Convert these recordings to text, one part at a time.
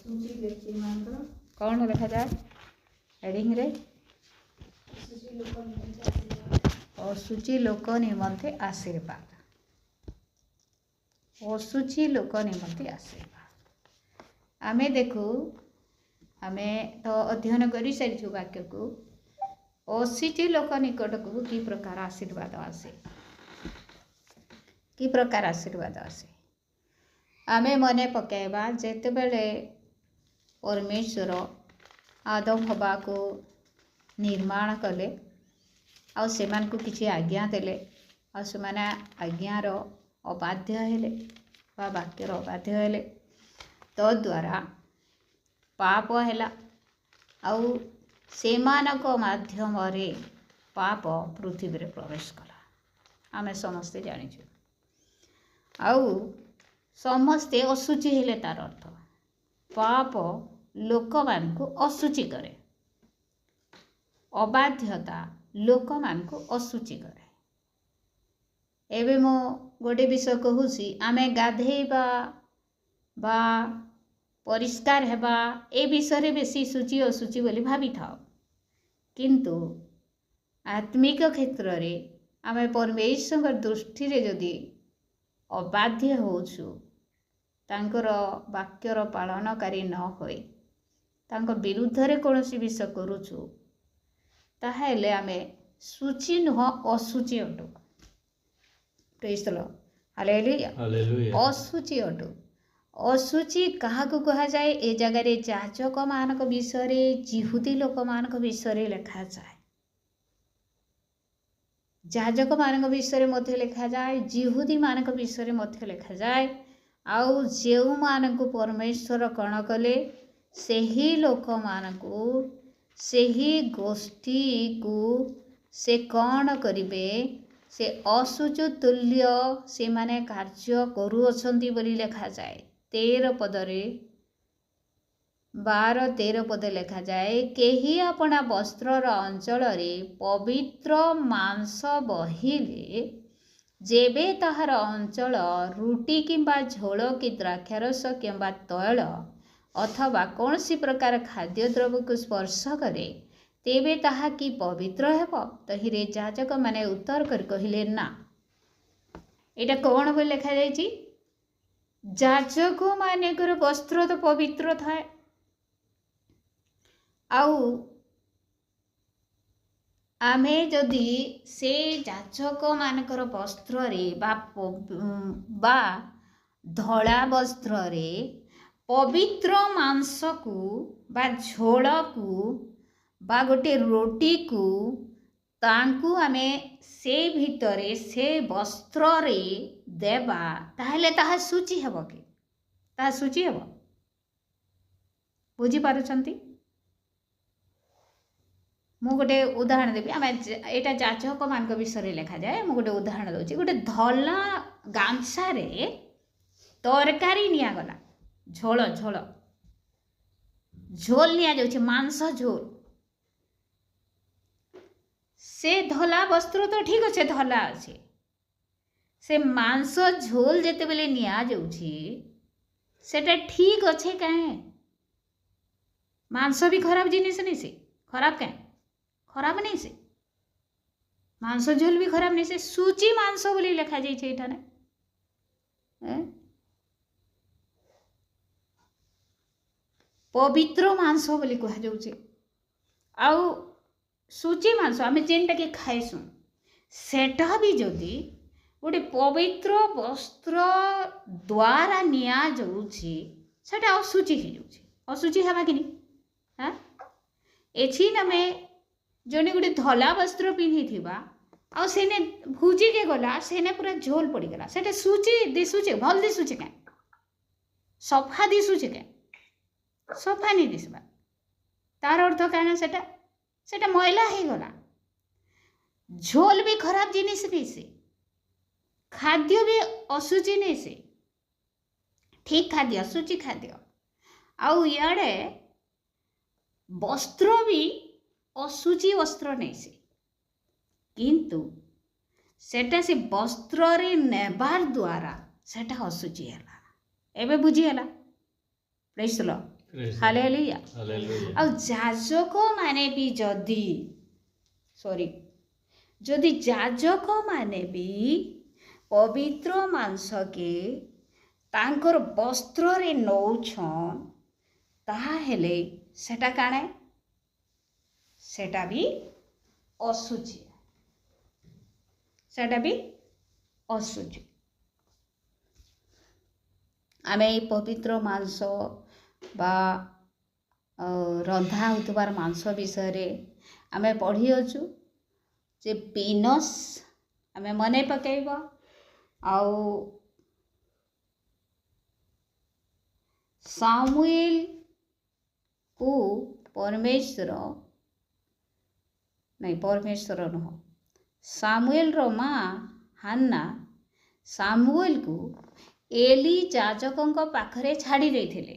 कौन लिखा जाए हेडिंग रे असुची लोक निमंते आशीर्वाद। असुची लोक निमंते आशीर्वाद आमे देखू आमे तो अध्ययन कर सारी वाक्य को असुची लोक निकट को कि प्रकार आशीर्वाद आसे कि प्रकार आशीर्वाद आसे आमे मने पकाइबा जेते बेले परमेश्वर आदम हवा को निर्माण कले आ सेमान को किसी आज्ञा देले आ सेमाने आज्ञार अबाध्य हेले बा वाक्यर अबाध्य हेले तो द्वारा पाप हैला आउ सेमानक माध्यम रे पाप पृथ्वी रे प्रवेश कला आमे समस्ते जानिछु आउ समस्ते असुचि हेले तार अर्थ पाप लोक मान को असुचि करे अबाध्यता लोक मान को असुचि करे। एबे मो गोटे विषय कहूसी आमे गाधेबा बा परिष्कार हेबा ए विषय बेसी सूची असुचि बोली भावी थाओ किंतु आत्मिक क्षेत्र रे आमे परमेश्वर दृष्टि रे जदि अबाध्य होछु तांकर वाक्यर पालनकारी न होई तांको विरुद्ध रे कोनोसी विषय करूछु ताहेले आमे सूची नुह असुचि अटु। प्रेज द लॉर्ड हालेलुया असुचि अटु असुचि कहा को कहा जाए ए जगह रे जाजक मानक विषय रे जिहुदी लोक मानक विषय रे लिखा जाए जाजक मानक विषय रे मध्य लिखा जाए जिहुदी मानक विषय रे मध्य लिखा जाए आउ जेउ मानक परमेश्वर कण कले सेही लोक मानकु सेही गोष्ठी को से कौन करिवे से असुचु तुल्य से माने कार्य करूअछंती बोली लिखा जाए 13 पदरे 12-13 पद लिखा जाए केही अपना वस्त्रर अंचल रे पवित्र मांस बहिले जेबे ताहार अंचल रुटी किंबा झोल कि द्राक्षारस किंबा तैल अथवा कौन सी प्रकार खाद्य द्रव्य को स्पर्श करे तेबे ताहा कि पवित्र हेब तहिरे जाजक माने उत्तर कर कहिले ना। एटा कौन बोली लिखा जाइछि जाजक मानेकर वस्त्र तो पवित्र थाए आउ आमे जदि से जाजक मानकर वस्त्र रे बा धड़ा वस्त्र रे पवित्र मांस को बा झोल को बा गोटे रोटी को तांकु आमे से भितरे से वस्त्र रे देबा ताहले ताहा सूची हेबो कि ताहा सूची हेबो बुझी पारुछंती। मु गोटे उदाहरण देबी आमे एटा जाजक मानक विषय लिखा जाए मु गोटे उदाहरण दउची गोटे धला गामछा रे तरकारी निया गला झोल झोल झोल निया जाउची मांस झोल से धला वस्त्र तो ठीक अच्छे धला अच्छे से मांस झोल जेते बेले निया जाउची सेटा ठीक अच्छे काहे मांस भी खराब जिनिस नहीं से खराब काहे खराब नहीं से मांस झोल भी खराब नहीं से सूची मांस बोली लिखा जाई छै एठाने पवित्र मांस बोली कहा जाउचे आउ सूची मांस आमे जेनटा के खाइसु सेटा भी जदि गोटे पवित्र वस्त्र द्वारा निया जाउची सेटा असुची हो जाउची असुची हेबा कि नहीं हां एछि नमे जने गोटे धला वस्त्र पिन्ही थिबा आ सेने भुजी के गला सेने पूरा झोल पड़ी गला सेटा सूची दिसुचे भल दिसुचे का सफा दिसुचे का सफा नहीं दिसबा तार अर्थ काना सेटा सेटा मैला ही गला झोल भी खराब जिनिस नहीं से खाद्य भी असुचि नहीं से ठीक खाद्य असुचि खाद्य आउ याडे वस्त्र भी असुचि वस्त्र नहीं से किंतु सेटा से वस्त्र रे नेबार द्वारा सेटा असुचि हला एबे बुझी हला praise the Lord hallelujah. Hallelujah. ଆଉ ଯାଜକ ମାନେ ବି ଯଦି ଯାଜକ ମାନେ ବି ପବିତ୍ର ମାଂସକେ ତାଙ୍କର ବସ୍ତ୍ରରେ ନଉଛନ୍ ତାହେଲେ ସେଟା କାଣା? ସେଟା ବି ଅଶୁଚି। ସେଟା ବି ଅଶୁଚି। ଆମେ ଏଇ ପବିତ୍ର ମାଂସ ବା ରନ୍ଧା ହେଉଥିବାର ମାଂସ ବିଷୟରେ ଆମେ ପଢ଼ିଅଛୁ ଯେ ପିନସ୍ ଆମେ ମନେ ପକାଇବା। ଆଉ ସାମୁଏଲକୁ ପରମେଶ୍ୱର ନୁହଁ, ସାମୁଏଲର ମା ହାନ୍ନା ସାମୁଏଲକୁ ଏଲି ଯାଜକଙ୍କ ପାଖରେ ଛାଡ଼ି ଦେଇଥିଲେ।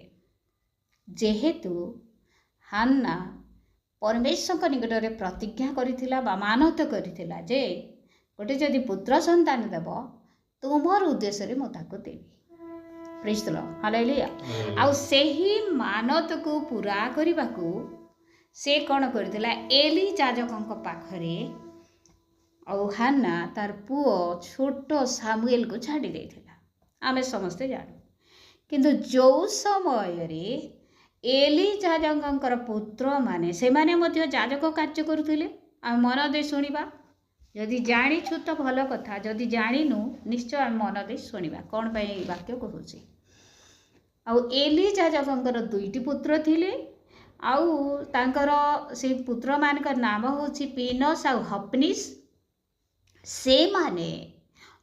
ଯେହେତୁ ହାନ୍ନା ପରମେଶ୍ୱରଙ୍କ ନିକଟରେ ପ୍ରତିଜ୍ଞା କରିଥିଲା ବା ମାନତ କରିଥିଲା ଯେ ଗୋଟେ ଯଦି ପୁତ୍ର ସନ୍ତାନ ଦେବ ତୁମର ଉଦ୍ଦେଶ୍ୟରେ ମୁଁ ତାକୁ ଦେବି। ପ୍ରେଜ୍ ଦ ଲର୍ଡ, ହାଲେଲୁୟା। ଆଉ ସେହି ମାନତକୁ ପୁରା କରିବାକୁ ସେ କ'ଣ କରିଥିଲା? ଏଲି ଯାଜକଙ୍କ ପାଖରେ ଆଉ ହାନ୍ନା ତାର ପୁଅ ଛୋଟ ସାମୁଏଲକୁ ଛାଡ଼ି ଦେଇଥିଲା। ଆମେ ସମସ୍ତେ ଜାଣୁ। କିନ୍ତୁ ଯେଉଁ ସମୟରେ ଏଲି ଯାଜକଙ୍କର ପୁତ୍ରମାନେ ସେମାନେ ମଧ୍ୟ ଯାଜକ କାର୍ଯ୍ୟ କରୁଥିଲେ। ଆମେ ମନ ଦେଇ ଶୁଣିବା। ଯଦି ଜାଣିଛୁ ତ ଭଲ କଥା, ଯଦି ଜାଣିନୁ ନିଶ୍ଚୟ ଆମେ ମନ ଦେଇ ଶୁଣିବା କ'ଣ ପାଇଁ ଏହି ବାକ୍ୟ କହୁଛି। ଆଉ ଏଲି ଯାଜକଙ୍କର 2ଟି ପୁତ୍ର ଥିଲେ। ଆଉ ତାଙ୍କର ସେଇ ପୁତ୍ରମାନଙ୍କ ନାମ ହେଉଛି ପିନସ୍ ଆଉ ହପନିସ୍। ସେମାନେ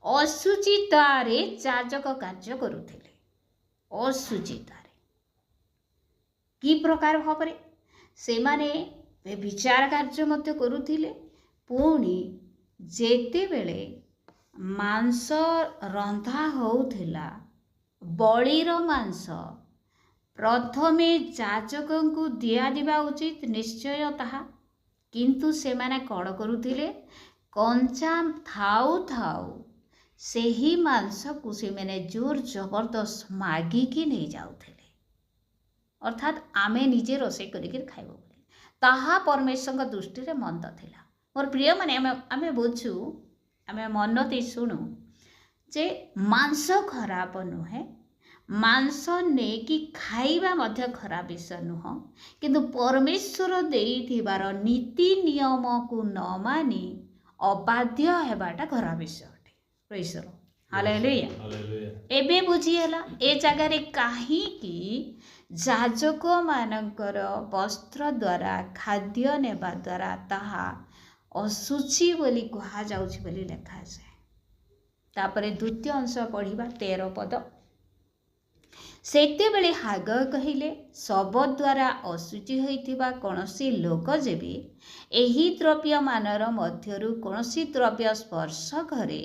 ଅଶୁଚିତାରେ ଯାଜକ କାର୍ଯ୍ୟ କରୁଥିଲେ। ଅଶୁଚିତାରେ କି ପ୍ରକାର ଭାବରେ? ସେମାନେ ବିଚାର କାର୍ଯ୍ୟ ମଧ୍ୟ କରୁଥିଲେ। ପୁଣି ଯେତେବେଳେ ମାଂସ ରନ୍ଧା ହେଉଥିଲା, ବଳିର ମାଂସ ପ୍ରଥମେ ଯାଜକଙ୍କୁ ଦିଆଯିବା ଉଚିତ, ନିଶ୍ଚୟ ତାହା। କିନ୍ତୁ ସେମାନେ କ'ଣ କରୁଥିଲେ? କଞ୍ଚା ଥାଉ ଥାଉ ସେହି ମାଂସକୁ ସେମାନେ ଜୋର ଜବରଦସ୍ତ ମାଗିକି ନେଇଯାଉଥିଲେ। ଅର୍ଥାତ୍ ଆମେ ନିଜେ ରୋଷେଇ କରିକି ଖାଇବୁ ବୋଲି। ତାହା ପରମେଶ୍ୱରଙ୍କ ଦୃଷ୍ଟିରେ ମନ୍ଦ ଥିଲା। ମୋର ପ୍ରିୟମାନେ, ଆମେ ବୁଝୁ, ଆମେ ମନ ଦେଇ ଶୁଣୁ ଯେ ମାଂସ ଖରାପ ନୁହେଁ, ମାଂସ ନେଇକି ଖାଇବା ମଧ୍ୟ ଖରାପ ବିଷୟ ନୁହଁ। କିନ୍ତୁ ପରମେଶ୍ୱର ଦେଇଥିବାର ନୀତି ନିୟମକୁ ନ ମାନି ଅବାଧ୍ୟ ହେବାଟା ଖରାପ ବିଷୟ ଅଟେ। ପ୍ରେଜ୍ ଦ ଲର୍ଡ, ହାଲେଲୁୟା। ଏବେ ବୁଝିହେଲା ଏ ଜାଗାରେ କାହିଁକି ଯାଜକମାନଙ୍କର ବସ୍ତ୍ର ଦ୍ୱାରା ଖାଦ୍ୟ ନେବା ଦ୍ୱାରା ତାହା ଅଶୁଚି ବୋଲି କୁହାଯାଉଛି ବୋଲି ଲେଖାଯାଏ। ତାପରେ ଦ୍ୱିତୀୟ ଅଂଶ ପଢ଼ିବା 13 ପଦ। ସେତେବେଳେ ହାଗ କହିଲେ, ଶବ ଦ୍ୱାରା ଅଶୁଚି ହୋଇଥିବା କୌଣସି ଲୋକ ଯେବେ ଏହି ଦ୍ରବ୍ୟମାନର ମଧ୍ୟରୁ କୌଣସି ଦ୍ରବ୍ୟ ସ୍ପର୍ଶ କରେ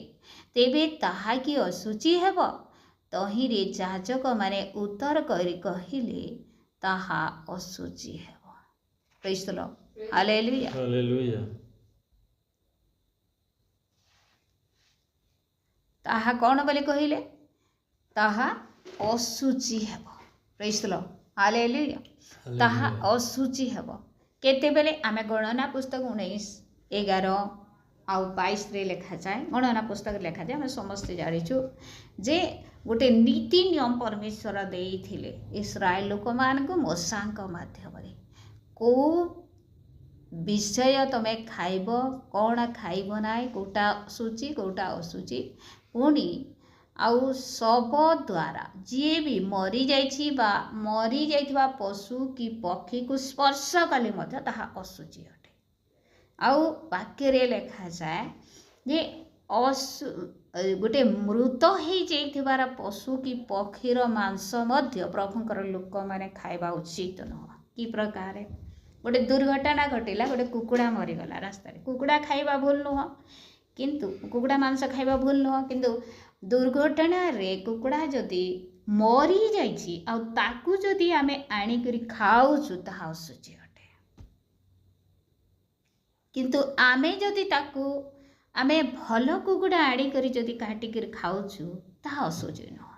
ତେବେ ତାହା କି ଅଶୁଚି ହେବ? ତହିଁରେ ଯାଜକମାନେ ଉତ୍ତର କରି କହିଲେ, ତାହା ଅଶୁଚି ହେବ। ପ୍ରେଜ୍ ଦ ଲର୍ଡ, ହାଲେଲୁୟା। ତାହା କ'ଣ ବୋଲି କହିଲେ? ତାହା ଅଶୁଚି ହେବ। ପ୍ରେଜ୍ ଦ ଲର୍ଡ, ହାଲେଲୁୟା। ତାହା ଅଶୁଚି ହେବ। କେତେବେଳେ? ଆମେ ଗଣନା ପୁସ୍ତକ 19, 11 ଆଉ 22ରେ ଲେଖାଯାଏ। ଗଣନା ପୁସ୍ତକରେ ଲେଖାଯାଏ। ଆମେ ସମସ୍ତେ ଜାଣିଛୁ ଯେ ଗୋଟେ ନୀତି ନିୟମ ପରମେଶ୍ୱର ଦେଇଥିଲେ ଇସ୍ରାଏଲ ଲୋକମାନଙ୍କୁ ମୋଶାଙ୍କ ମାଧ୍ୟମରେ। କେଉଁ ବିଷୟ ତମେ ଖାଇବ, କ'ଣ ଖାଇବ ନାହିଁ, କେଉଁଟା ଅଶୁଚି କେଉଁଟା ଅଶୁଚି। ପୁଣି ଆଉ ଶବ ଦ୍ୱାରା ଯିଏ ବି ମରିଯାଇଛି ବା ମରିଯାଇଥିବା ପଶୁ କି ପକ୍ଷୀକୁ ସ୍ପର୍ଶ କଲେ ମଧ୍ୟ ତାହା ଅଶୁଚି ଅଟେ। ଆଉ ବାକ୍ୟରେ ଲେଖାଯାଏ ଯେ ଗୋଟେ ମୃତ ହେଇଯାଇଥିବାର ପଶୁ କି ପକ୍ଷୀର ମାଂସ ମଧ୍ୟ ପ୍ରଭୁଙ୍କର ଲୋକମାନେ ଖାଇବା ଉଚିତ ନୁହଁ। କି ପ୍ରକାରେ? ଗୋଟେ ଦୁର୍ଘଟଣା ଘଟିଲା, ଗୋଟେ କୁକୁଡ଼ା ମରିଗଲା ରାସ୍ତାରେ। କୁକୁଡ଼ା ଖାଇବା ଭୁଲ ନୁହଁ, କିନ୍ତୁ କୁକୁଡ଼ା ମାଂସ ଖାଇବା ଭୁଲ ନୁହଁ। କିନ୍ତୁ ଦୁର୍ଘଟଣାରେ କୁକୁଡ଼ା ଯଦି ମରିଯାଇଛି ଆଉ ତାକୁ ଯଦି ଆମେ ଆଣିକରି ଖାଉଛୁ ତାହା ଅଶୁଚି ଅଟେ। କିନ୍ତୁ ଆମେ ଯଦି ତାକୁ ଆମେ ଭଲ କୁକୁଡ଼ା ଆଣିକରି ଯଦି କାଟିକରି ଖାଉଛୁ ତାହା ଅଶୁଚି ନୁହଁ।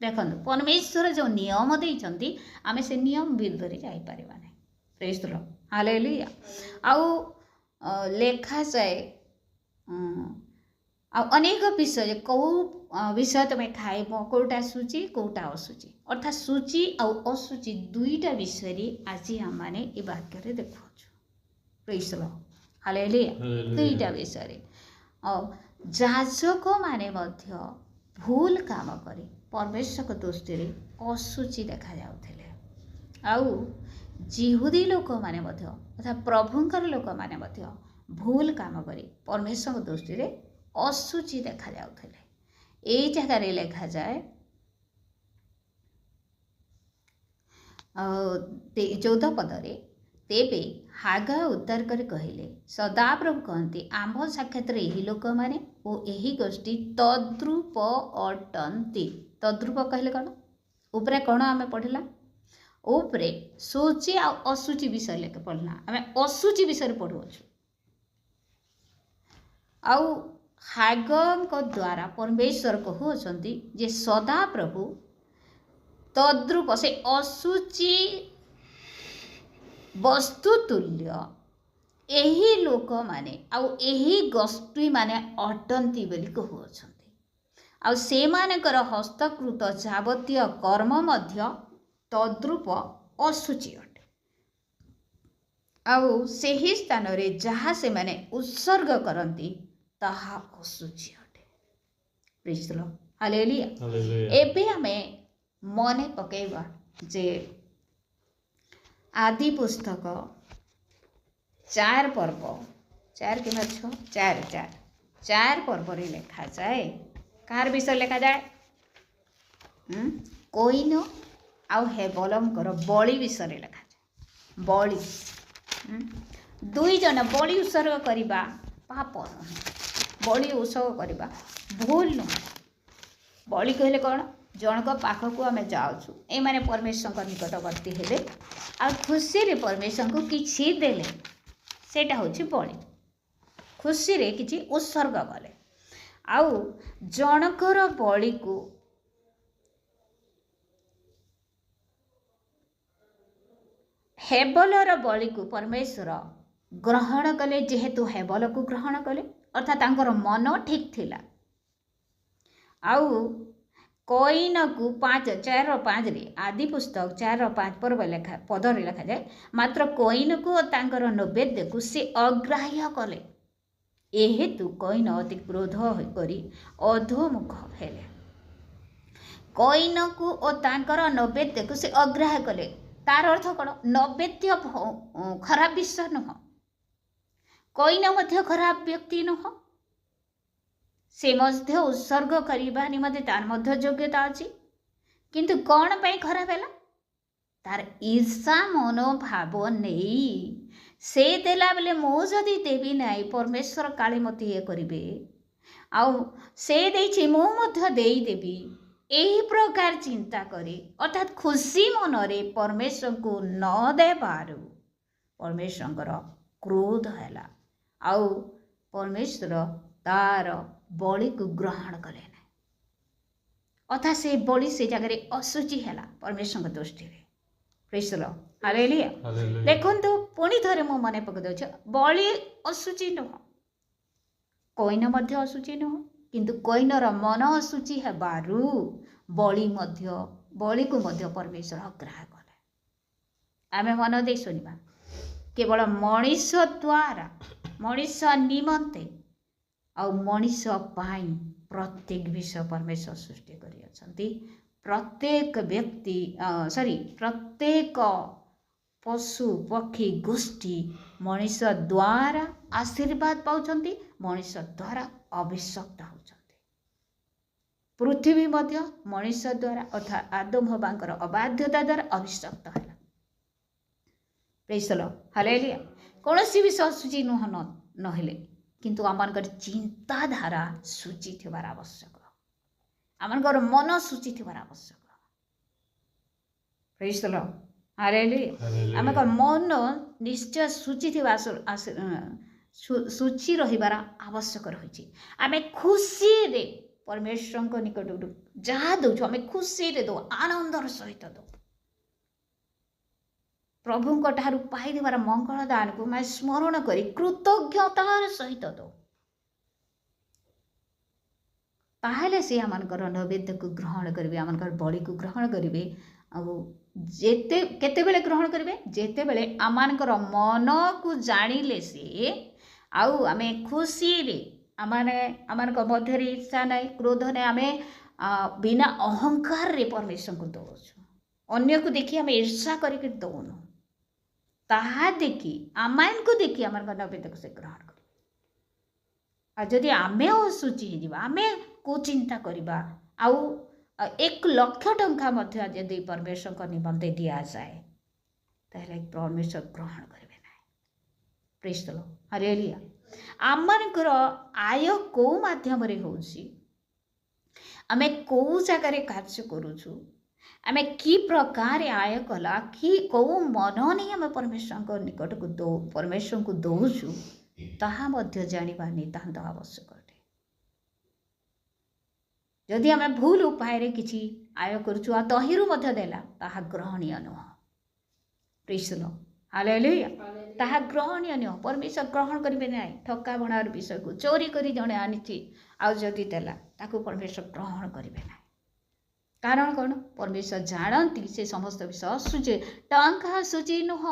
देखो परमेश्वर जो नियम देइछंती आमे से नियम विरुद्ध रे जाई परिबा नै। Praise the Lord hallelujah. आउ लेखा जाए अनेक विषय कौ विषय तुम खाइब कौटा सूची कौटा असूची अर्थात सूची आउ असूची दुईटा विषय आज आम मैंने ये वाक्य देखु। Praise the Lord hallelujah. दुईटा विषय जाजक माने मध्य भूल काम करी परमेश्वर दृष्टि रे असूची देखा जाउथिले आउ जिहुदी लोक माने मध्य अर्थात प्रभुंकर लोक माने मध्य भूल काम करी परमेश्वर दृष्टि रे असूची देखा जाउथिले। एई जगह रे लिखा जाए 14 पदरे तेबे हागा उत्तर कर कहले सदाप्रभु कहते आम्भ साक्षात यही लोक माने ओ यही गोष्ठी तद्रूप अटंती। तद्रूप कहले कौन उपरे कौन आम पढ़ला उपरे सूची आ असूची विषय लेके पढ़ला आम असूची विषय पढ़ुछु। आउ हागम को द्वारा परमेश्वर कहउछंती जे सदा प्रभु तद्रूप से असूची वस्तु तुल्य एही लोक माने आउ एही गोष्ठी माने अटंती बोली कहउछंती। आउ से मानकर हस्तकृत जावतीय कर्म मध्य तद्रूप असूची अटे। आउ सेही स्थान रे जहाँ से माने उत्सर्ग करंती ताहा असूची अटे। Praise the Lord hallelujah. एबे हमें मने पकेबा जे आदि पुस्तक 4 पर्व 4 कि 6 4 पर्व रे लिखा जाए कार विषय लिखा जाए कोइन आउ हेबलम कर बलि विषय लिखा जाए। बलि दुई जन बलि उत्सर्ग करबा पाप नहीं बलि उत्सर्ग करबा भूल नहीं। बलि कहले कौन जनक पाखक आम जाऊँ ए माने परमेश्वर निकटवर्ती हेले आ खुशी रे परमेश्वर को किछि देले सेटा होछि बलि खुशी रे किछि उत्सर्ग कले आउ जनकर बलि को हेबलर बलि को परमेश्वर ग्रहण कले जेहेतु हेबल को ग्रहण कले अर्थात तांकर मन ठीक थिला। आउ कोइन को 4:5 रे आदि पुस्तक 4:5 पर्व लेखा पदर लिखा जाए मात्र कोइन को तांकर नैवेद्य को से अग्राह्य कले एहेतु कोइन अति क्रोध करी अधोमुख हेले। कोइन को और तांकर नैवेद्य को से अग्राह्य कले तार अर्थ कौन नैवेद्य खराब विषय नुह कोइन मध्य खराब व्यक्ति नुह से मध्य उत्सर्ग करने निमते तार मध्य योग्यता अच्छी किंतु कौन पे खराब है तार ईर्षा मनोभाव नहीं से देला बेले मु जदि देवी नाई परमेश्वर काले मते ये करिवे आउ से देछि मु मध्य देई देवी यही प्रकार चिंता करे अर्थात खुशी मनरे परमेश्वर को न देबारु परमेश्वर क्रोध है आउ परमेश्वर तार बलि को ग्रहण कले ना अर्थात से बलि से जगह अशुचि है परमेश्वर दृष्टि में। Praise the Lord hallelujah. देखो पुणी थे मो मन पकड़ दे बलि अशुचि नुह कोइन मध्य अशुचि नुह किंतु कोइनर मन अशुचि है बारू बलि को मध्य परमेश्वर अग्राह कले। आमे मन दे सुनिबा केवल मनीष द्वारा मनीष निमंते आ मनीष पाई प्रत्येक विषय परमेश्वर सृष्टि करी अछंती। प्रत्येक व्यक्ति प्रत्येक पशु पक्षी गोष्ठी मनीष द्वारा आशीर्वाद पाउछंती मनीष द्वारा अभिशप्त होउछंती। पृथ्वी मध्य मनीष द्वारा अर्थात आदम हवांकर अबाध्यता द्वारा अभिशप्त है। Praise the Lord hallelujah. कौनसी विषय सूची नुह नहेले किंतु आमनकर चिंताधारा सूची थिबार आवश्यक आमनकर मन सूची थिबार आवश्यक। Praise the Lord hallelujah. Amonkar मन निश्चय सूची थिबा सूची रहिबार आवश्यक रहिछि। आमे खुशी रे परमेश्वर निकट जहाँ दौ आम खुशी दौ आनंदर सहित दौ प्रभु ठार पाइबार मंगल दान को मैं स्मरण करी कृतज्ञतार सहित दौ ताहले से आम नैवेद्य को ग्रहण करेंगे आम बलि को ग्रहण करेंगे आते केतेबेले ग्रहण करेंगे जेतेबेले आमानकर मन को जानिले से आम खुशी आम मध्य ईर्षा नहीं क्रोध नहीं आम बिना अहंकार रे परमेश्वर को दौचु अन्य को देखी आम ईर्षा करके दौनु ताहा देखी आम को देखी आम नैवेद्य को से ग्रहण कर जदि आमे असुचि आम को चिंता करवा आउ 1 लाख टंका मध्य यदि परमेश्वर निमंते दि जाए ताहले परमेश्वर ग्रहण करेंगे ना प्रेज द लॉर्ड हालेलुया आमर आय को माध्यम रे होउची आमे को जगह कार्य करूछु आमे की प्रकार आय कला कि को मन नहीं आम परमेश्वर निकट को दो परमेश्वर को दौचु ताहा मध्य जानिबा नितांत आवश्यक अटे जदि आम भूल उपाय रे किछि आय करूछु आ तहिरु मध्य देला ताहा ग्रहणीय नुह प्रेज द लॉर्ड हालेलुया ताहा ग्रहणीय नुह परमेश्वर ग्रहण करेंगे ना ठका भणार विषय को चोरी करी जड़े आनी आदि देला ताकू परमेश्वर ग्रहण करेंगे ना कारण कौन परमेश्वर जानती से समस्त विषय असुचे टंका असुची नुह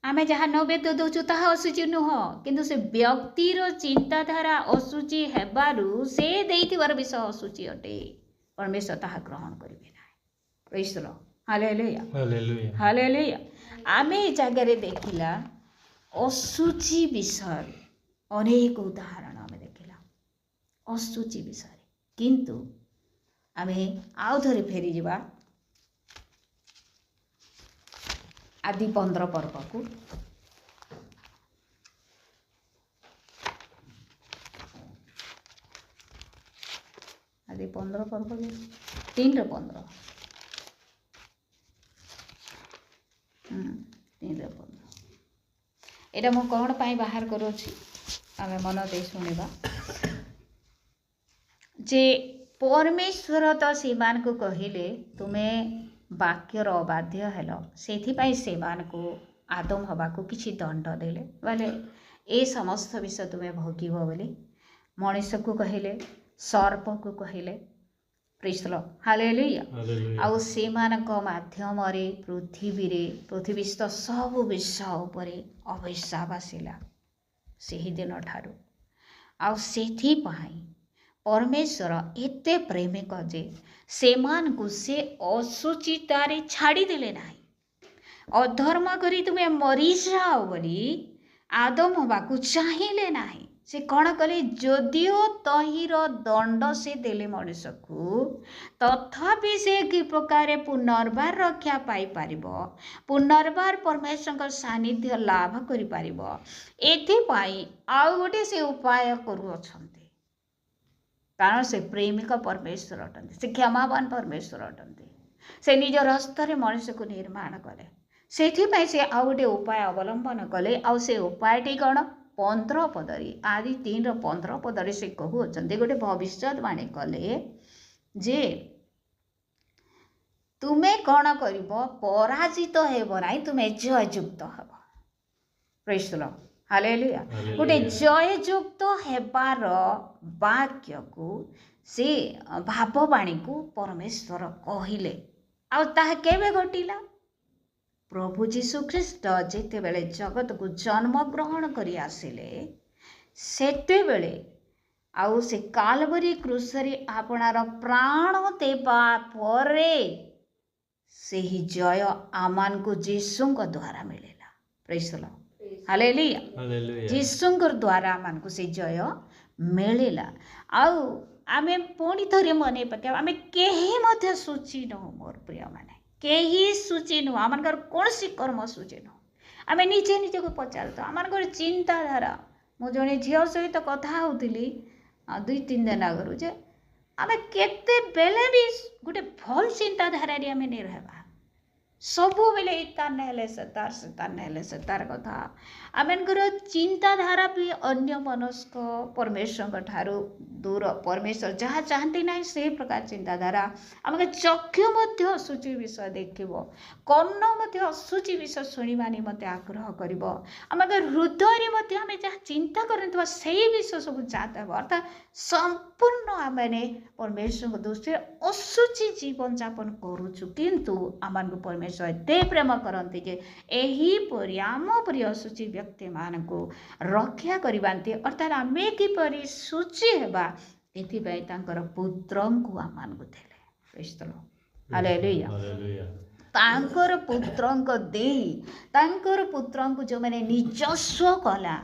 आम जहाँ नैवेद्य दौचु ताहा असुची नुह किंतु से व्यक्तिर चिंताधारा असुची हेबारु से देइथिबार विषय असुची अटे परमेश्वर ताहा ग्रहण करेंगे ना praise the Lord hallelujah hallelujah hallelujah आमे जगह देखिला असुचि विषय अनेक उदाहरण आमे देखिला असुचि विषय किंतु आमे आउ थरे फेरी जिबा आदि 15 पर्व को आदि 15 पर्व 3 रो 15 एटा मो कौन पाई बाहर करूची आमे मन दे सुनिबा जे परमेश्वर तो सेमान को कहिले तुमे वाक्यर अबाध्य हेलो सेथिपाई सेमान को आदम हवा को किछि दंड देले वाले ए समस्त विषय तुमे भोगिब बोली मनुष्य को कहिले सर्प को कहिले प्रेज द लॉर्ड हालेलुया आउ सेमानक माध्यम रे पृथ्वीस्थ सब विषय उपरे अभिशाप आसिला सेही दिन ठारू आउ सेथि पाई परमेश्वर एते प्रेमिक जे सेमान को से असुचितारे छाड़ी देले नाही अधर्म करी तुमे मरी जाओ बोली आदम हवा को चाहिए नाही से कौन कले जदिओ तहिर दंड से देले मनुष्य को तथापि से कि प्रकार पुनर्बार रक्षा पाई पारिबो पुनर्बार परमेश्वर सानिध्य लाभ करि पारिबो एथिपाई आउ गोटे से उपाय करू अछंती कारण से प्रेमिक परमेश्वर अटंती से क्षमावान परमेश्वर अटंती से निज रस्तर मनुष्य को निर्माण कले से से आउ गोटे उपाय अवलंबन कले आउ से उपायटी कौन 15 पदरी आदि 3 रो 15 पदरी से कहउछन्ते गोटे भविष्यवाणी कले जे तुमे कौन करिबो पराजित हेबो नाही तुमे जययुक्त हेबो प्रेज द लॉर्ड हालेलुया गोटे जययुक्त हेबार वाक्य को से भाववाणी को परमेश्वर कहिले आ ताहा केबे घटिला प्रभु जीशु ख्रीष्ट जेते बेले जगत को जन्म ग्रहण करी आसिले सेते बेले आउ से कालवरी क्रूसरी आपणार प्राण देबा परे सेही जय आमान को जीशुंक द्वारा मिलेला प्रेज द लॉर्ड हालेलुया जीशुंक द्वारा आमान को से जय मिलेला आउ आमे पुणी थरे मने पके आमे केही मध्य सूची न मोर प्रिय माने केही सूची नु आमनकर कोनसी कर्म सूची नु आमे निजे निजे को पचारतो आमनकर चिंताधारा मो जने झियो सहित कथा होतिली 2-3 दिन आगरु जे आमे केते बेले भी गोटे भल चिंताधारा रे आमे नै रहबा ସବୁବେଳେ ତାର ନେଲେ ସେ ତାର ନେଲେ ସେ ତାର କଥା ଆମମାନଙ୍କର ଚିନ୍ତାଧାରା ବି ଅନ୍ୟ ମନସ୍କ ପରମେଶ୍ୱରଙ୍କ ଠାରୁ ଦୂର। ପରମେଶ୍ୱର ଯାହା ଚାହାନ୍ତି ନାହିଁ ସେହି ପ୍ରକାର ଚିନ୍ତାଧାରା। ଆମକୁ ଚକ୍ଷୁ ମଧ୍ୟ ଅଶୁଚି ବିଷୟ ଦେଖିବ, କର୍ଣ୍ଣ ମଧ୍ୟ ଅଶୁଚି ବିଷୟ ଶୁଣିବା ନିମନ୍ତେ ଆଗ୍ରହ କରିବ। ଆମଙ୍କ ହୃଦୟରେ ମଧ୍ୟ ଆମେ ଯାହା ଚିନ୍ତା କରିଥିବା ସେହି ବିଷୟ ସବୁ ଜାତ ହେବ। ଅର୍ଥାତ୍ ସମ୍ପୂର୍ଣ୍ଣ ଆମେ ପରମେଶ୍ୱରଙ୍କ ଦୃଷ୍ଟିରେ ଅଶୁଚି ଜୀବନଯାପନ କରୁଛୁ, କିନ୍ତୁ ଆମମାନଙ୍କୁ ପରମେଶ୍ୱର ଏତେ ପ୍ରେମ କରନ୍ତି ଯେ ଏହିପରି ଆମ ପରି ଅଶୁଚି ବ୍ୟକ୍ତିମାନଙ୍କୁ ରକ୍ଷା କରିବାନ୍ତି। ଅର୍ଥାତ୍ ଆମେ କିପରି ଶୁଚି ହେବା ଏଥିପାଇଁ ତାଙ୍କର ପୁତ୍ରଙ୍କୁ ଆମମାନଙ୍କୁ ଦେଲେ। ପ୍ରେଜ୍ ଦ ଲର୍ଡ, ହାଲେଲୁୟା। ତାଙ୍କର ପୁତ୍ରଙ୍କ ଦେଇ ତାଙ୍କର ପୁତ୍ରଙ୍କୁ ଯେଉଁମାନେ ନିଜସ୍ୱ କଲା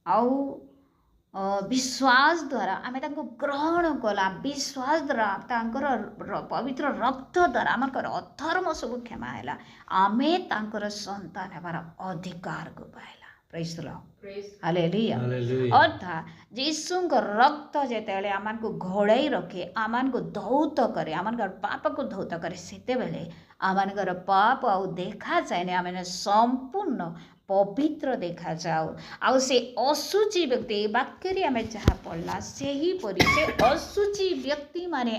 ଆଉ ବିଶ୍ୱାସ ଦ୍ୱାରା ଆମେ ତାଙ୍କୁ ଗ୍ରହଣ କଲା, ବିଶ୍ୱାସ ଦ୍ୱାରା ତାଙ୍କର ପବିତ୍ର ରକ୍ତ ଦ୍ୱାରା ଆମର ଅଧର୍ମ ସବୁ କ୍ଷମା ହେଲା, ଆମେ ତାଙ୍କର ସନ୍ତାନ ହେବାର ଅଧିକାରକୁ ପାଇଲା। ପ୍ରେଜ୍ ଦ ଲର୍ଡ, ହାଲେଲୁୟା। ଅର୍ଥାତ୍ ଯୀଶୁଙ୍କ ରକ୍ତ ଯେତେବେଳେ ଆମମାନଙ୍କୁ ଘୋଡ଼ାଇ ରଖେ, ଆମମାନଙ୍କୁ ଧୌତ କରେ, ଆମମାନଙ୍କର ପାପକୁ ଧୌତ କରେ, ସେତେବେଳେ ଆମମାନଙ୍କର ପାପ ଆଉ ଦେଖାଯାଏନି, ଆମେ ସମ୍ପୂର୍ଣ୍ଣ ପବିତ୍ର ଦେଖାଯାଉ। ଆଉ ସେ ଅଶୁଚି ବ୍ୟକ୍ତି ବାକ୍ୟରେ ଆମେ ଯାହା ପଢ଼ିଲା ସେହିପରି ସେ ଅଶୁଚି ବ୍ୟକ୍ତିମାନେ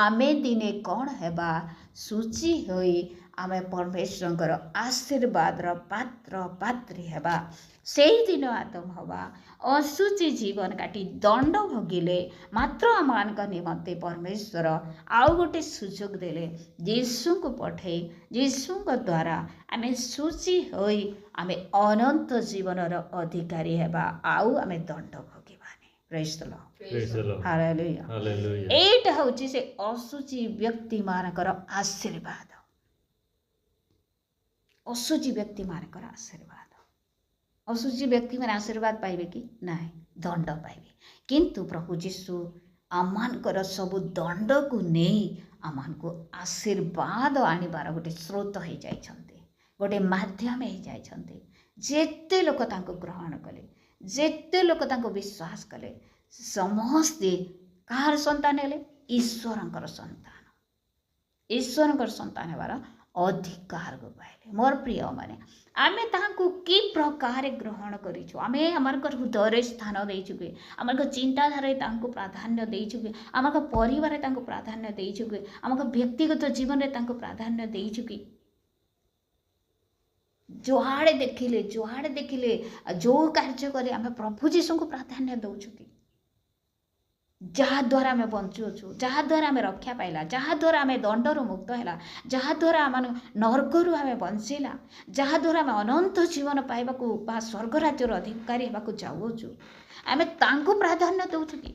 ଆମେ ଦିନେ କ'ଣ ହେବା? ଶୁଚି ହୋଇ ଆମେ ପରମେଶ୍ୱରଙ୍କର ଆଶୀର୍ବାଦର ପାତ୍ର ପାତ୍ରୀ ହେବା। ସେଇଦିନ ଆଦମ ହେବା ଅଶୁଚି ଜୀବନ କାଟି ଦଣ୍ଡ ଭୋଗିଲେ, ମାତ୍ର ଆମମାନଙ୍କ ନିମନ୍ତେ ପରମେଶ୍ୱର ଆଉ ଗୋଟେ ସୁଯୋଗ ଦେଲେ, ଯୀଶୁଙ୍କୁ ପଠାଇ ଯୀଶୁଙ୍କ ଦ୍ୱାରା ଆମେ ଶୁଚି ହୋଇ ଆମେ ଅନନ୍ତ ଜୀବନର ଅଧିକାରୀ ହେବା, ଆଉ ଆମେ ଦଣ୍ଡ ଭୋଗିବାନି। ପ୍ରେଜ୍ ଦ ଲର୍ଡ, ହାଲେଲୁୟା। ଏଇଟା ହେଉଛି ସେ ଅଶୁଚି ବ୍ୟକ୍ତିମାନଙ୍କର ଆଶୀର୍ବାଦ। ଅଶୁଚି ବ୍ୟକ୍ତିମାନଙ୍କର ଆଶୀର୍ବାଦ। ଅଶୁଚି ବ୍ୟକ୍ତିମାନେ ଆଶୀର୍ବାଦ ପାଇବେ କି? ନାହିଁ, ଦଣ୍ଡ ପାଇବେ। କିନ୍ତୁ ପ୍ରଭୁ ଯୀଶୁ ଆମମାନଙ୍କର ସବୁ ଦଣ୍ଡକୁ ନେଇ ଆମମାନଙ୍କୁ ଆଶୀର୍ବାଦ ଆଣିବାର ଗୋଟେ ସ୍ରୋତ ହେଇଯାଇଛନ୍ତି, ଗୋଟେ ମାଧ୍ୟମ ହେଇଯାଇଛନ୍ତି। ଯେତେ ଲୋକ ତାଙ୍କୁ ଗ୍ରହଣ କଲେ, ଯେତେ ଲୋକ ତାଙ୍କୁ ବିଶ୍ୱାସ କଲେ, ସମସ୍ତେ କାହାର ସନ୍ତାନ ହେଲେ? ଈଶ୍ୱରଙ୍କର ସନ୍ତାନ। ଈଶ୍ୱରଙ୍କର ସନ୍ତାନ ହେବାର ଅଧିକାରକୁ ପାଇଲେ। ମୋର ପ୍ରିୟମାନେ, ଆମେ ତାହାଙ୍କୁ କି ପ୍ରକାର ଗ୍ରହଣ କରିଛୁ? ଆମେ ଆମର ହୃଦୟରେ ସ୍ଥାନ ଦେଇଛୁ କି? ଆମର ଚିନ୍ତାଧାରାରେ ତାଙ୍କୁ ପ୍ରାଧାନ୍ୟ ଦେଇଛୁ କି? ଆମର ପରିବାରରେ ତାଙ୍କୁ ପ୍ରାଧାନ୍ୟ ଦେଇଛୁ କି? ଆମ ବ୍ୟକ୍ତିଗତ ଜୀବନରେ ତାଙ୍କୁ ପ୍ରାଧାନ୍ୟ ଦେଇଛୁ କି? ଯୁଆଡ଼େ ଦେଖିଲେ ଯେଉଁ କାର୍ଯ୍ୟ କରି ଆମେ ପ୍ରଭୁ ଯୀଶୁଙ୍କୁ ପ୍ରାଧାନ୍ୟ ଦେଉଛୁ କି? ଯାହାଦ୍ୱାରା ଆମେ ବଞ୍ଚୁଅଛୁ, ଯାହାଦ୍ୱାରା ଆମେ ରକ୍ଷା ପାଇଲା, ଯାହାଦ୍ୱାରା ଆମେ ଦଣ୍ଡରୁ ମୁକ୍ତ ହେଲା, ଯାହାଦ୍ୱାରା ଆମ ନର୍କରୁ ଆମେ ବଞ୍ଚିଲା, ଯାହାଦ୍ୱାରା ଆମେ ଅନନ୍ତ ଜୀବନ ପାଇବାକୁ ବା ସ୍ୱର୍ଗ ରାଜ୍ୟର ଅଧିକାରୀ ହେବାକୁ ଯାଉଅଛୁ, ଆମେ ତାଙ୍କୁ ପ୍ରାଧାନ୍ୟ ଦେଉଛୁ କି?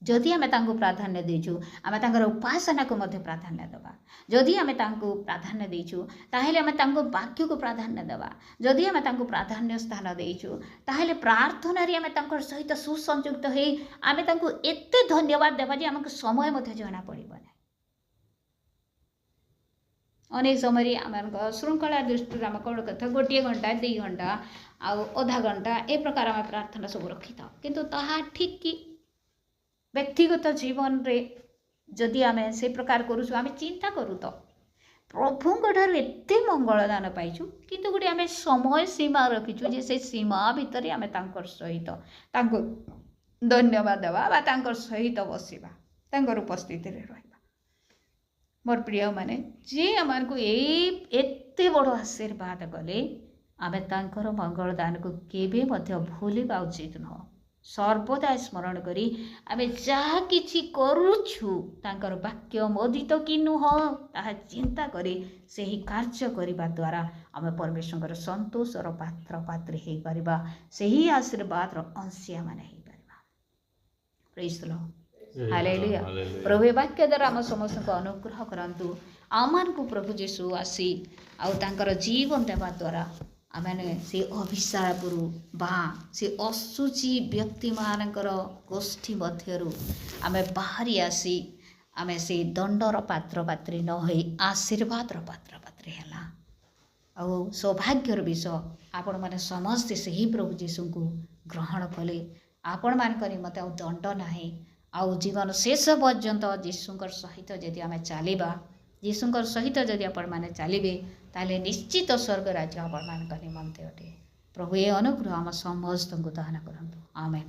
ଯଦି ଆମେ ତାଙ୍କୁ ପ୍ରାଧାନ୍ୟ ଦେଇଛୁ, ଆମେ ତାଙ୍କର ଉପାସନାକୁ ମଧ୍ୟ ପ୍ରାଧାନ୍ୟ ଦେବା। ଯଦି ଆମେ ତାଙ୍କୁ ପ୍ରାଧାନ୍ୟ ଦେଇଛୁ, ତାହେଲେ ଆମେ ତାଙ୍କ ବାକ୍ୟକୁ ପ୍ରାଧାନ୍ୟ ଦେବା। ଯଦି ଆମେ ତାଙ୍କୁ ପ୍ରାଧାନ୍ୟ ସ୍ଥାନ ଦେଇଛୁ, ତାହେଲେ ପ୍ରାର୍ଥନାରେ ଆମେ ତାଙ୍କ ସହିତ ସୁସଂଯୁକ୍ତ ହେଇ ଆମେ ତାଙ୍କୁ ଏତେ ଧନ୍ୟବାଦ ଦେବା ଯେ ଆମକୁ ସମୟ ମଧ୍ୟ ଜଣାପଡ଼ିବ ନାହିଁ। ଅନେକ ସମୟରେ ଆମମାନଙ୍କ ଶୃଙ୍ଖଳା ଦୃଷ୍ଟିରୁ ଆମେ କ'ଣ କରିଥାଉ? 1 ଘଣ୍ଟା, 2 ଘଣ୍ଟା ଆଉ ଅଧା ଘଣ୍ଟା ଏ ପ୍ରକାର ଆମେ ପ୍ରାର୍ଥନା ସବୁ ରଖିଥାଉ। କିନ୍ତୁ ତାହା ଠିକ୍ କି? ବ୍ୟକ୍ତିଗତ ଜୀବନରେ ଯଦି ଆମେ ସେ ପ୍ରକାର କରୁଛୁ, ଆମେ ଚିନ୍ତା କରୁ ତ ପ୍ରଭୁଙ୍କ ଠାରୁ ଏତେ ମଙ୍ଗଳଦାନ ପାଇଛୁ, କିନ୍ତୁ ଗୋଟେ ଆମେ ସମୟ ସୀମା ରଖିଛୁ ଯେ ସେ ସୀମା ଭିତରେ ଆମେ ତାଙ୍କର ସହିତ ତାଙ୍କୁ ଧନ୍ୟବାଦ ଦେବା ବା ତାଙ୍କର ସହିତ ବସିବା, ତାଙ୍କର ଉପସ୍ଥିତିରେ ରହିବା। ମୋର ପ୍ରିୟମାନେ, ଯିଏ ଆମକୁ ଏତେ ବଡ଼ ଆଶୀର୍ବାଦ କଲେ, ଆମେ ତାଙ୍କର ମଙ୍ଗଳଦାନକୁ କେବେ ମଧ୍ୟ ଭୁଲିବା ଉଚିତ ନୁହଁ। ସର୍ବଦା ସ୍ମରଣ କରି ଆମେ ଯାହା କିଛି କରୁଛୁ ତାଙ୍କର ବାକ୍ୟ ମୋଦିତ କି ନୁହଁ ତାହା ଚିନ୍ତା କରି ସେହି କାର୍ଯ୍ୟ କରିବା ଦ୍ୱାରା ଆମେ ପରମେଶ୍ୱରଙ୍କର ସନ୍ତୋଷର ପାତ୍ର ପାତ୍ରୀ ହେଇପାରିବା, ସେହି ଆଶୀର୍ବାଦର ଅଂଶୀମାନେ ହେଇପାରିବା। ପ୍ରେଜ୍ ଦ ଲର୍ଡ, ହାଲେଲୁୟା। ପ୍ରଭୁ ବାକ୍ୟ ଦ୍ୱାରା ଆମ ସମସ୍ତଙ୍କୁ ଅନୁଗ୍ରହ କରନ୍ତୁ। ଆମମାନଙ୍କୁ ପ୍ରଭୁ ଯୀଶୁ ଆସି ଆଉ ତାଙ୍କର ଜୀବନ ଦେବା ଦ୍ୱାରା ଆମେ ସେ ଅଭିଶାପରୁ ବା ସେ ଅଶୁଚି ବ୍ୟକ୍ତିମାନଙ୍କର ଗୋଷ୍ଠୀ ମଧ୍ୟରୁ ଆମେ ବାହାରି ଆସି ଆମେ ସେ ଦଣ୍ଡର ପାତ୍ରପାତ୍ରୀ ନ ହୋଇ ଆଶୀର୍ବାଦର ପାତ୍ରପାତ୍ରୀ ହେଲା। ଆଉ ସୌଭାଗ୍ୟର ବିଷୟ, ଆପଣମାନେ ସମସ୍ତେ ସେହି ପ୍ରଭୁ ଯୀଶୁଙ୍କୁ ଗ୍ରହଣ କଲେ। ଆପଣମାନଙ୍କ ନିମନ୍ତେ ଆଉ ଦଣ୍ଡ ନାହିଁ, आउ जीवन शेष पर्यंत यीशुंकर सहित जदि आम चलवा यीशुंकर सहित जदि आपण मैंने चलिए ताले निश्चित स्वर्ग राज्य आपण मान निमंते अटे। प्रभु ये अनुग्रह आम समस्त को दान करंतु आमेन।